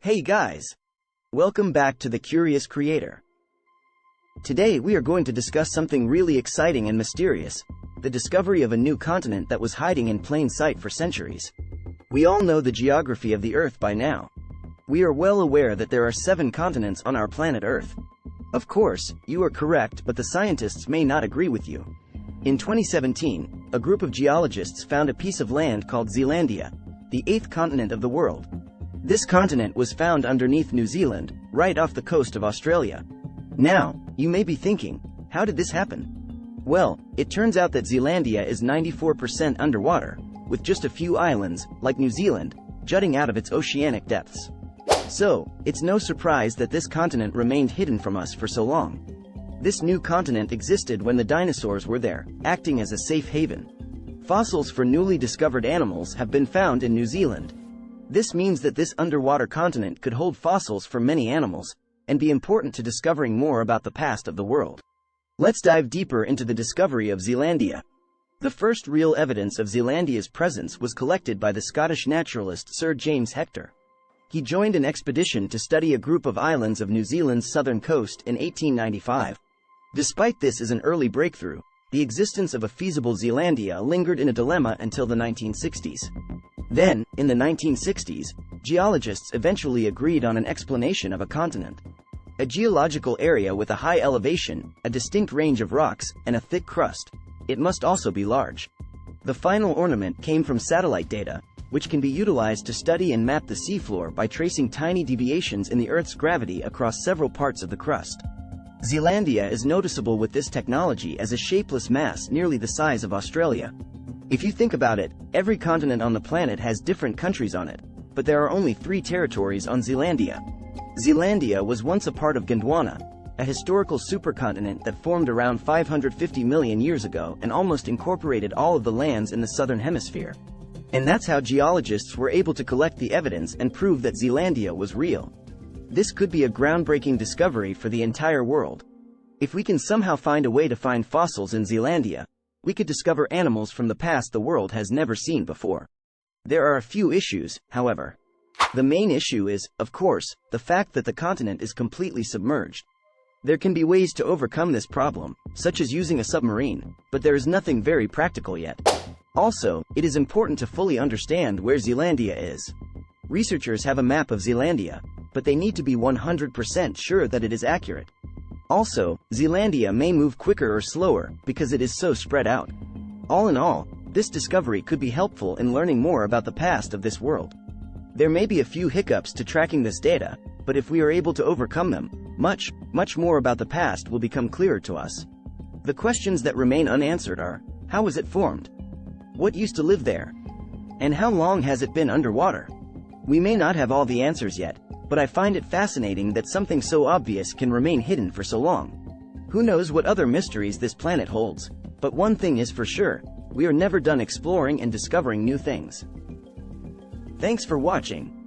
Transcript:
Hey guys! Welcome back to The Curious Creator. Today we are going to discuss something really exciting and mysterious, the discovery of a new continent that was hiding in plain sight for centuries. We all know the geography of the Earth by now. We are well aware that there are 7 continents on our planet Earth. Of course, you are correct, but the scientists may not agree with you. In 2017, a group of geologists found a piece of land called Zealandia, the 8th continent of the world. This continent was found underneath New Zealand, right off the coast of Australia. Now, you may be thinking, how did this happen? Well, it turns out that Zealandia is 94% underwater, with just a few islands, like New Zealand, jutting out of its oceanic depths. So, it's no surprise that this continent remained hidden from us for so long. This new continent existed when the dinosaurs were there, acting as a safe haven. Fossils for newly discovered animals have been found in New Zealand. This means that this underwater continent could hold fossils for many animals, and be important to discovering more about the past of the world. Let's dive deeper into the discovery of Zealandia. The first real evidence of Zealandia's presence was collected by the Scottish naturalist Sir James Hector. He joined an expedition to study a group of islands of New Zealand's southern coast in 1895. Despite this as an early breakthrough, the existence of a feasible Zealandia lingered in a dilemma until the 1960s. Then, in the 1960s, geologists eventually agreed on an explanation of a continent. A geological area with a high elevation, a distinct range of rocks, and a thick crust. It must also be large. The final ornament came from satellite data, which can be utilized to study and map the seafloor by tracing tiny deviations in the Earth's gravity across several parts of the crust. Zealandia is noticeable with this technology as a shapeless mass nearly the size of Australia. If you think about it, every continent on the planet has different countries on it, but there are only 3 territories on Zealandia. Zealandia was once a part of Gondwana, a historical supercontinent that formed around 550 million years ago and almost incorporated all of the lands in the southern hemisphere. And that's how geologists were able to collect the evidence and prove that Zealandia was real. This could be a groundbreaking discovery for the entire world. If we can somehow find a way to find fossils in Zealandia, we could discover animals from the past the world has never seen before. There are a few issues, however. The main issue is, of course, the fact that the continent is completely submerged. There can be ways to overcome this problem, such as using a submarine, but there is nothing very practical yet. Also, it is important to fully understand where Zealandia is. Researchers have a map of Zealandia, but they need to be 100% sure that it is accurate. Also, Zealandia may move quicker or slower because it is so spread out. All in all, this discovery could be helpful in learning more about the past of this world. There may be a few hiccups to tracking this data, but if we are able to overcome them, much more about the past will become clearer to us. The questions that remain unanswered are, how was it formed? What used to live there? And how long has it been underwater? We may not have all the answers yet, but I find it fascinating that something so obvious can remain hidden for so long. Who knows what other mysteries this planet holds? But one thing is for sure, we are never done exploring and discovering new things. Thanks for watching.